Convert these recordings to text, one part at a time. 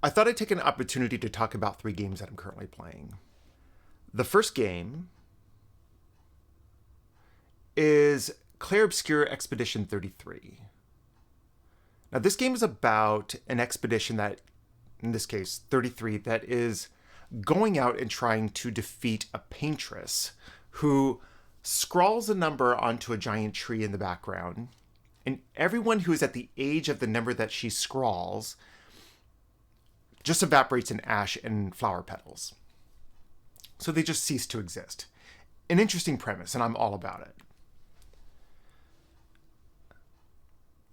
I thought I'd take an opportunity to talk about 3 games that I'm currently playing. The first game is Clair Obscur Expedition 33. Now, this game is about an expedition that, in this case, 33, that is going out and trying to defeat a paintress who scrawls a number onto a giant tree in the background. And everyone who is at the age of the number that she scrawls just evaporates in ash and flower petals. So they just cease to exist. An interesting premise, and I'm all about it.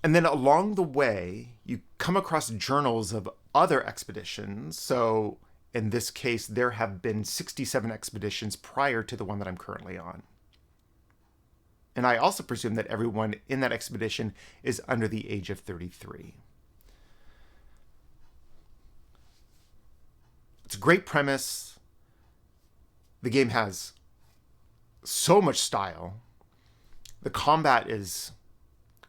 And then along the way, you come across journals of other expeditions. So in this case, there have been 67 expeditions prior to the one that I'm currently on. And I also presume that everyone in that expedition is under the age of 33. It's a great premise. The game has so much style. The combat is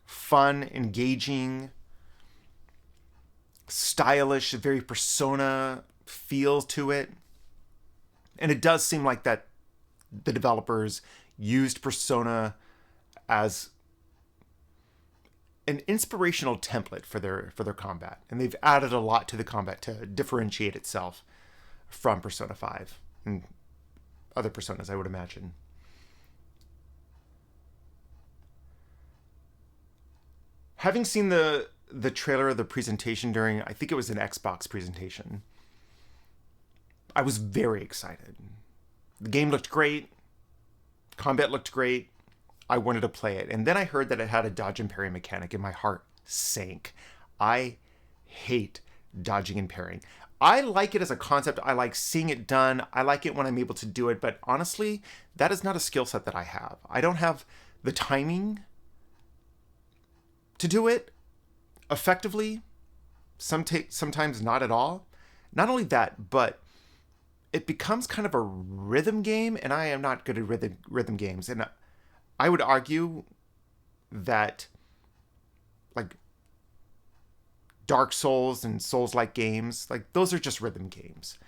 fun, engaging, stylish, very Persona feel to it. And it does seem like that the developers used Persona as an inspirational template for their combat. And they've added a lot to the combat to differentiate itself from Persona 5 and other Personas, I would imagine. Having seen the trailer of the presentation during, I think it was an Xbox presentation, I was very excited. The game looked great. Combat looked great. I wanted to play it. And then I heard that it had a dodge and parry mechanic, and my heart sank. I hate dodging and parrying. I like it as a concept. I like seeing it done. I like it when I'm able to do it. But honestly, that is not a skill set that I have. I don't have the timing to do it effectively. Sometimes not at all. Not only that, but it becomes kind of a rhythm game, and I am not good at rhythm games. And I would argue that, like, Dark Souls and Souls-like games, like, those are just rhythm games.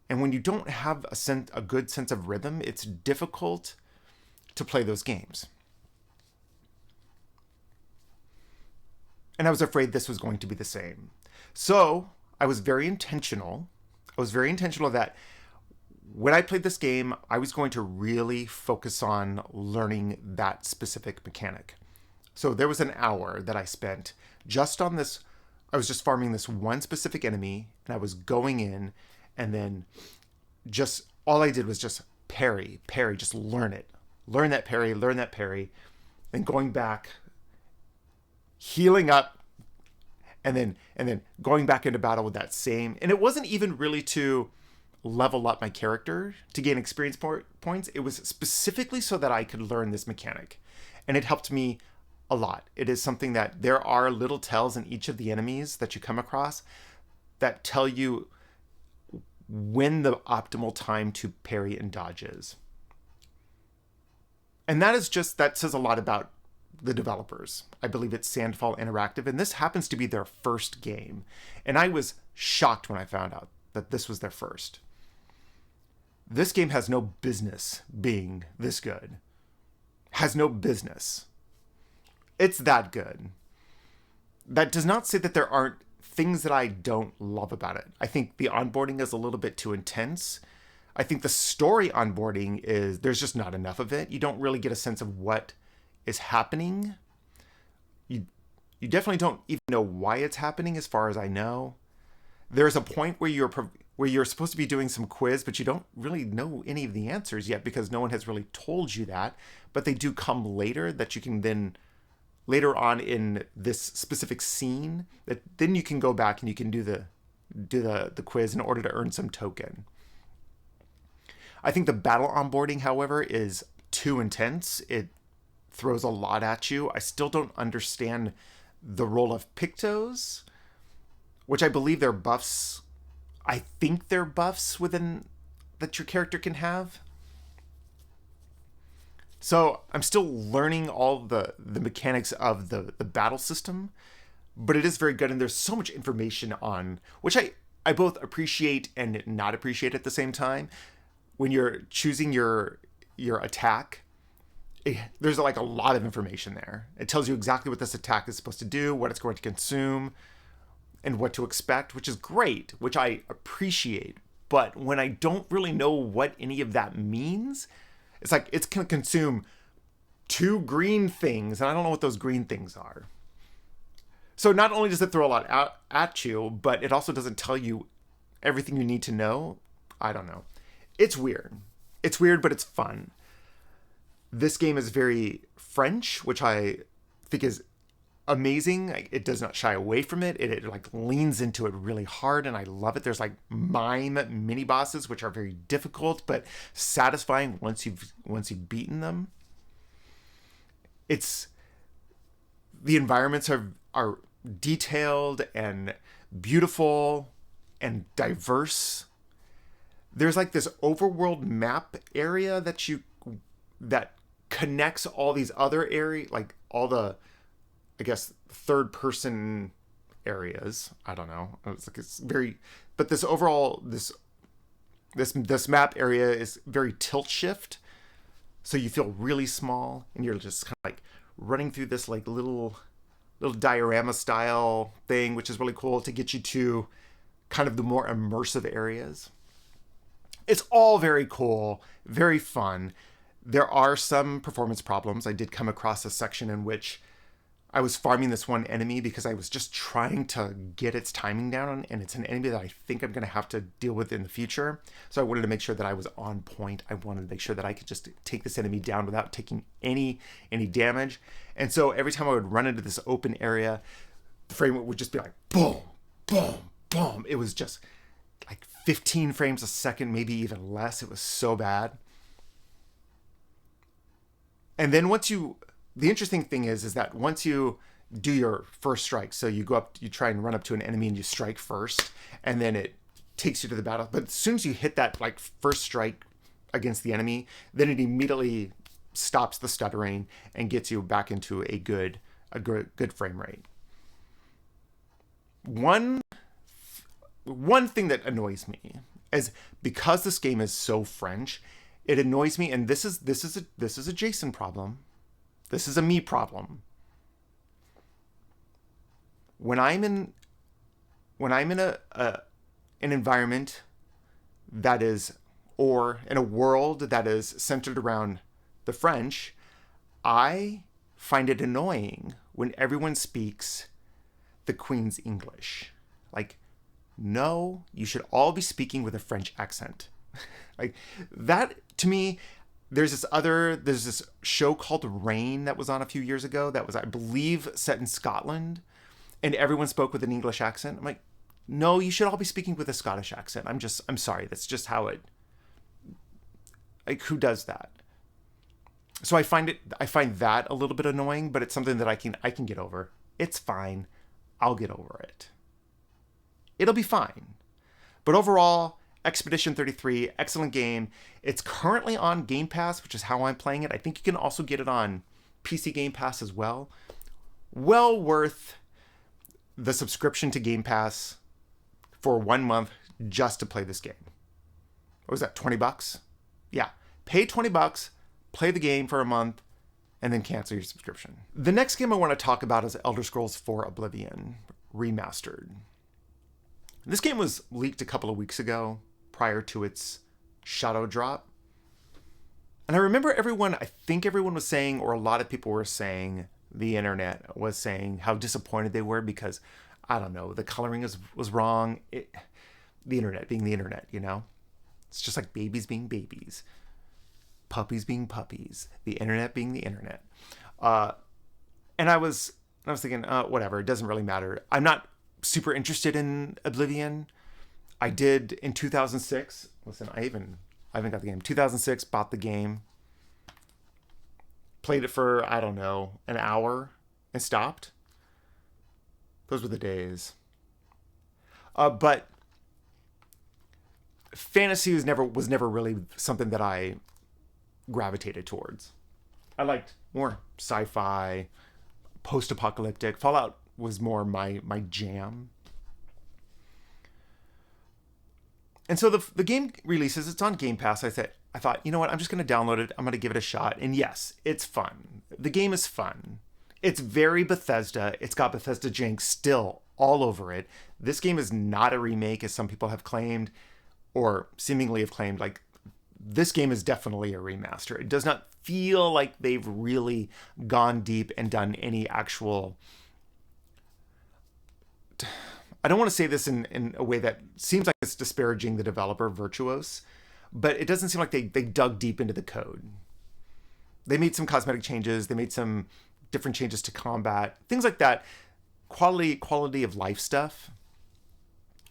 And when you don't have a good sense of rhythm, it's difficult to play those games. And I was afraid this was going to be the same. So I was very intentional. That when I played this game, I was going to really focus on learning that specific mechanic. So there was an hour that I spent just on this. I was just farming this one specific enemy, and I was going in, and then just all I did was just parry, just learn it. Learn that parry, then going back, healing up, and then going back into battle with that same. And it wasn't even really to level up my character to gain experience points. It was specifically so that I could learn this mechanic. And it helped me a lot. It is something that there are little tells in each of the enemies that you come across that tell you when the optimal time to parry and dodge is. And that says a lot about the developers. I believe it's Sandfall Interactive, and this happens to be their first game. And I was shocked when I found out that this was their first. This game has no business being this good. Has no business. It's that good. That does not say that there aren't things that I don't love about it. I think the onboarding is a little bit too intense. I think the story onboarding there's just not enough of it. You don't really get a sense of what is happening. You definitely don't even know why it's happening, as far as I know. There's a point where you're supposed to be doing some quiz, but you don't really know any of the answers yet because no one has really told you that. But they do come later, that you can then later on in this specific scene, that then you can go back and you can do the quiz in order to earn some token. I think the battle onboarding, however, is too intense. It throws a lot at you. I still don't understand the role of Pictos, which I believe they're buffs. I think they're buffs within that your character can have. So I'm still learning all the mechanics of the battle system, but it is very good, and there's so much information on, which I both appreciate and not appreciate at the same time. When you're choosing your attack, there's like a lot of information there. It tells you exactly what this attack is supposed to do, what it's going to consume, and what to expect, which is great, which I appreciate. But when I don't really know what any of that means, it's like it's going to consume 2 green things, and I don't know what those green things are. So not only does it throw a lot out at you, but it also doesn't tell you everything you need to know. I don't know. It's weird. It's weird, but it's fun. This game is very French, which I think is amazing. It does not shy away from it. It like leans into it really hard, and I love it. There's like mime mini bosses, which are very difficult but satisfying once you've beaten them. The environments are detailed and beautiful and diverse. There's like this overworld map area that connects all these other areas, like all the, I guess, third person areas. I don't know. It's very, but this overall, this map area is very tilt shift. So you feel really small, and you're just kind of like running through this like little diorama style thing, which is really cool to get you to kind of the more immersive areas. It's all very cool, very fun. There are some performance problems. I did come across a section in which I was farming this one enemy because I was just trying to get its timing down, and it's an enemy that I think I'm going to have to deal with in the future. So I wanted to make sure that I was on point. I wanted to make sure that I could just take this enemy down without taking any damage. And so every time I would run into this open area, the frame rate would just be like boom, boom, boom. It was just like 15 frames a second, maybe even less. It was so bad. And then the interesting thing is that once you do your first strike, so you go up, you try and run up to an enemy and you strike first, and then it takes you to the battle. But as soon as you hit that like first strike against the enemy, then it immediately stops the stuttering and gets you back into a good frame rate. One thing that annoys me is because this game is so French, it annoys me, and this is a Jason problem. This is a me problem. When I'm in an environment that is, or in a world that is centered around the French, I find it annoying when everyone speaks the Queen's English. Like, no, you should all be speaking with a French accent. Like that, to me, there's this show called Rain that was on a few years ago that was, I believe, set in Scotland, and everyone spoke with an English accent. I'm like, no, you should all be speaking with a Scottish accent. I'm sorry. That's just how it, like, who does that? So I find that a little bit annoying, but it's something that I can get over. It's fine. I'll get over it. It'll be fine. But overall, Expedition 33, excellent game. It's currently on Game Pass, which is how I'm playing it. I think you can also get it on PC Game Pass as well. Well worth the subscription to Game Pass for 1 month just to play this game. What was that, $20? Yeah. Pay $20, play the game for a month, and then cancel your subscription. The next game I want to talk about is Elder Scrolls 4 Oblivion Remastered. This game was leaked a couple of weeks ago prior to its shadow drop. And I remember I think everyone was saying, or a lot of people were saying, the internet was saying how disappointed they were because, I don't know, the coloring was wrong. The internet being the internet, you know? It's just like babies being babies. Puppies being puppies. The internet being the internet. And I was thinking, whatever, it doesn't really matter. I'm not super interested in Oblivion. I did in 2006. Listen, I haven't got the game. 2006, bought the game. Played it for, I don't know, an hour and stopped. Those were the days. But fantasy was never really something that I gravitated towards. I liked more sci-fi, post-apocalyptic. Fallout was more my jam. And so the game releases. It's on Game Pass. I thought, you know what? I'm just going to download it. I'm going to give it a shot. And yes, it's fun. The game is fun. It's very Bethesda. It's got Bethesda jank still all over it. This game is not a remake, as some people have claimed, or seemingly have claimed. Like, this game is definitely a remaster. It does not feel like they've really gone deep and done any actual... I don't want to say this in a way that seems like it's disparaging the developer, Virtuos, but it doesn't seem like they dug deep into the code. They made some cosmetic changes. They made some different changes to combat, things like that. Quality of life stuff,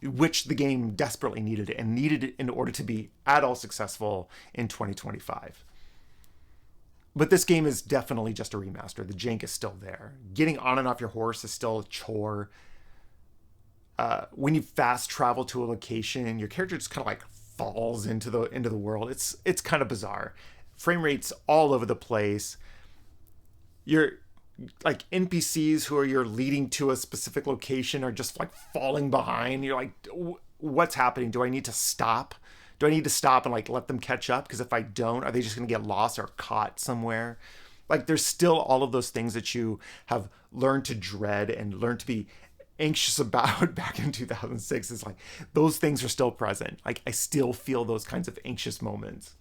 which the game desperately needed and needed it in order to be at all successful in 2025. But this game is definitely just a remaster. The jank is still there. Getting on and off your horse is still a chore. When you fast travel to a location, your character just kind of like falls into the world. It's kind of bizarre. Frame rates all over the place. You're like NPCs who are you're leading to a specific location are just like falling behind. You're like, what's happening? Do I need to stop? Do I need to stop and like let them catch up? Because if I don't, are they just going to get lost or caught somewhere? Like, there's still all of those things that you have learned to dread and learned to be anxious about back in 2006. It's like those things are still present. Like, I still feel those kinds of anxious moments.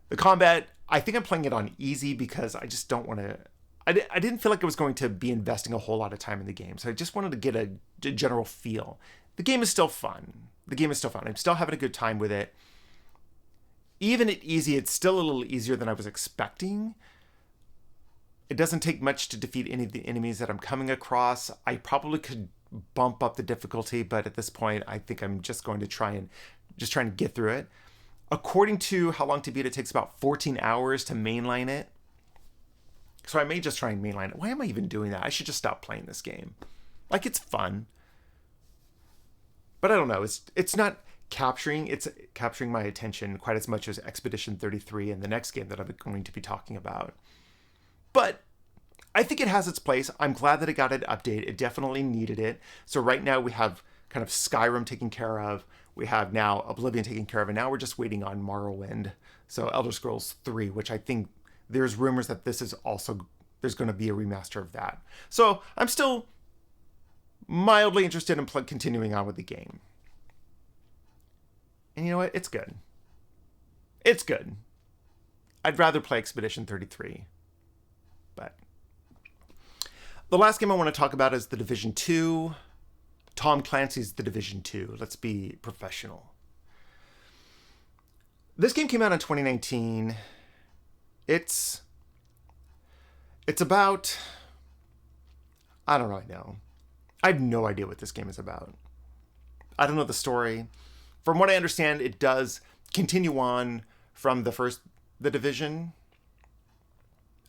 The combat, I think I'm playing it on easy because I just don't want to... I didn't feel like I was going to be investing a whole lot of time in the game. So I just wanted to get a general feel. The game is still fun. I'm still having a good time with it. Even at easy, it's still a little easier than I was expecting. It doesn't take much to defeat any of the enemies that I'm coming across. I probably could bump up the difficulty, but at this point, I think I'm just going to trying to get through it. According to How Long to Beat, it takes about 14 hours to mainline it. So I may just try and mainline it. Why am I even doing that? I should just stop playing this game. Like, it's fun. But I don't know. It's not capturing my attention quite as much as Expedition 33 and the next game that I'm going to be talking about. But I think it has its place. I'm glad that it got an update. It definitely needed it. So right now we have kind of Skyrim taken care of. We have now Oblivion taken care of. And now we're just waiting on Morrowind. So Elder Scrolls 3, which I think there's rumors that this is also... there's going to be a remaster of that. So I'm still mildly interested in continuing on with the game. And you know what? It's good. It's good. I'd rather play Expedition 33. But the last game I want to talk about is The Division 2. Tom Clancy's The Division 2. Let's be professional. This game came out in 2019. It's about... I don't really know. I have no idea what this game is about. I don't know the story. From what I understand, it does continue on from The Division.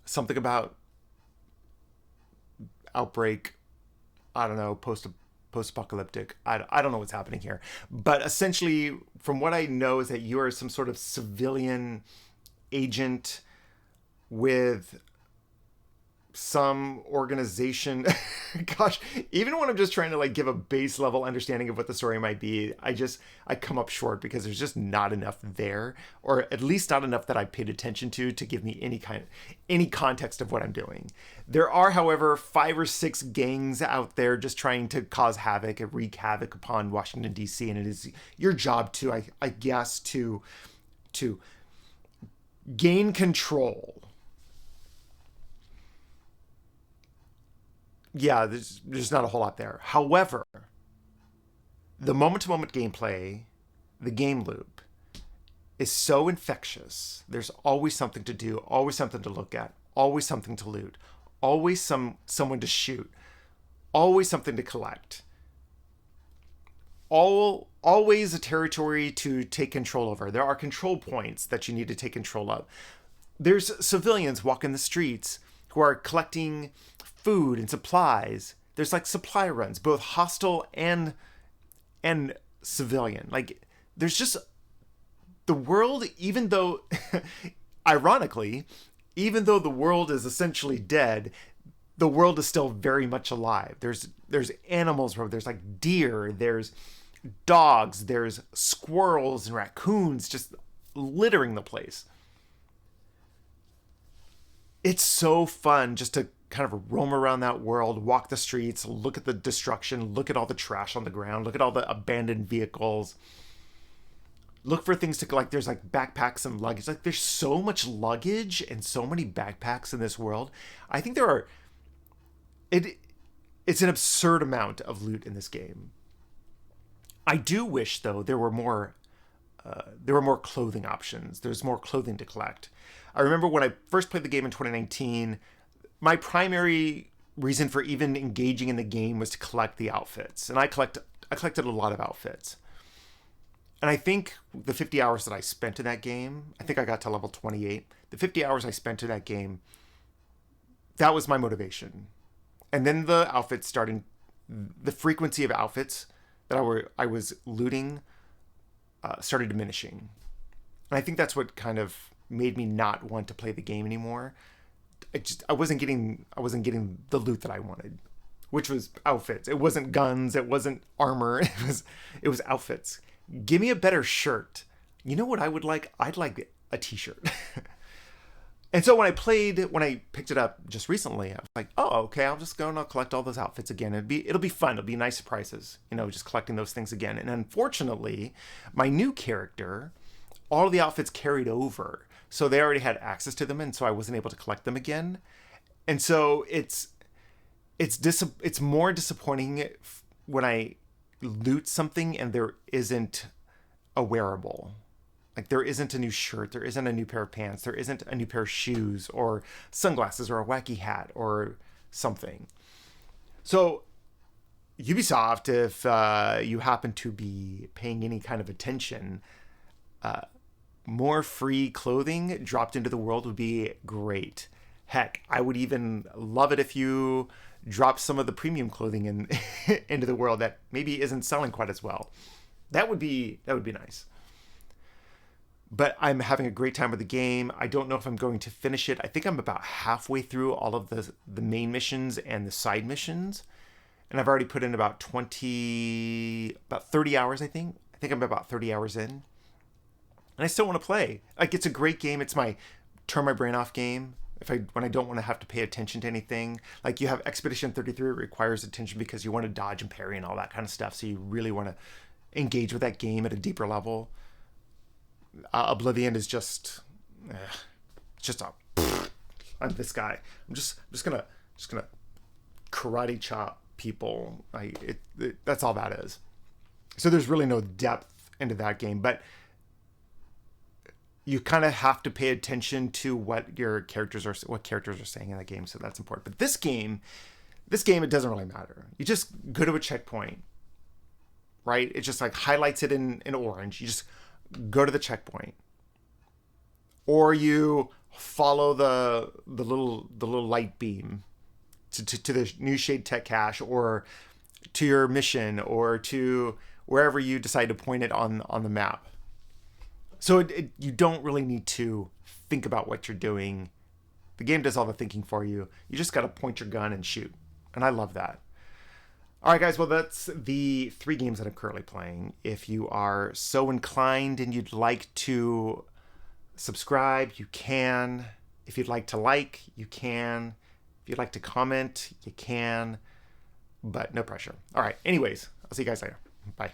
Something about outbreak. I don't know, post-apocalyptic. I don't know what's happening here. But essentially, from what I know, is that you are some sort of civilian agent with some organization. Gosh, even when I'm just trying to like give a base level understanding of what the story might be, I come up short because there's just not enough there, or at least not enough that I paid attention to give me any context of what I'm doing. There are, however, 5 or 6 gangs out there just trying to cause havoc and wreak havoc upon Washington, D.C., and it is your job to, I guess, to gain control. Yeah, there's not a whole lot there. However, the moment-to-moment gameplay, the game loop, is so infectious. There's always something to do, always something to look at, always something to loot, always someone to shoot, always something to collect. Always a territory to take control over. There are control points that you need to take control of. There's civilians walking the streets who are collecting food and supplies. There's like supply runs, both hostile and civilian. Like, there's just the world, even though ironically, even though the world is essentially dead, the world is still very much alive. There's animals, there's like deer, there's dogs, there's squirrels and raccoons just littering the place. It's so fun just to kind of roam around that world, walk the streets, look at the destruction, look at all the trash on the ground, look at all the abandoned vehicles. Look for things to collect. There's like backpacks and luggage. Like there's so much luggage and so many backpacks in this world. I think there are it's an absurd amount of loot in this game. I do wish though there were more clothing options. There's more clothing to collect. I remember when I first played the game in 2019, my primary reason for even engaging in the game was to collect the outfits. And I collected a lot of outfits. And I think the 50 hours that I spent in that game, I think I got to level 28. The 50 hours I spent in that game, that was my motivation. And then the outfits started, the frequency of outfits that I was looting started diminishing. And I think that's what kind of made me not want to play the game anymore. I wasn't getting the loot that I wanted, which was outfits. It wasn't guns, it wasn't armor, it was outfits. Give me a better shirt. You know what I would like? I'd like a t-shirt. And so when I picked it up just recently, I was like, oh, okay, I'll just go and I'll collect all those outfits again. It'll be fun. It'll be nice surprises, just collecting those things again. And unfortunately, my new character, all of the outfits carried over. So they already had access to them, and so I wasn't able to collect them again. And so it's more disappointing when I loot something and there isn't a wearable. Like there isn't a new shirt, there isn't a new pair of pants, there isn't a new pair of shoes or sunglasses or a wacky hat or something. So Ubisoft, if you happen to be paying any kind of attention, more free clothing dropped into the world would be great. Heck, I would even love it if you drop some of the premium clothing into the world that maybe isn't selling quite as well. That would be nice. But I'm having a great time with the game. I don't know if I'm going to finish it. I think I'm about halfway through all of the main missions and the side missions. And I've already put in about 30 hours, I think. I think I'm about 30 hours in. And I still want to play. Like, it's a great game. It's my turn my brain off game. When I don't want to have to pay attention to anything. Like, you have Expedition 33, it requires attention because you want to dodge and parry and all that kind of stuff. So you really want to engage with that game at a deeper level. Oblivion is just I'm this guy. I'm just gonna karate chop people. That's all that is. So there's really no depth into that game, but you kind of have to pay attention to what characters are saying in that game. So that's important. But this game, it doesn't really matter. You just go to a checkpoint, right? It just like highlights it in orange. You just go to the checkpoint, or you follow the little light beam to the New Shade Tech cache, or to your mission, or to wherever you decide to point it on the map. So you don't really need to think about what you're doing. The game does all the thinking for you. You just got to point your gun and shoot. And I love that. All right, guys. Well, that's the 3 games that I'm currently playing. If you are so inclined and you'd like to subscribe, you can. If you'd like to like, you can. If you'd like to comment, you can. But no pressure. All right. Anyways, I'll see you guys later. Bye.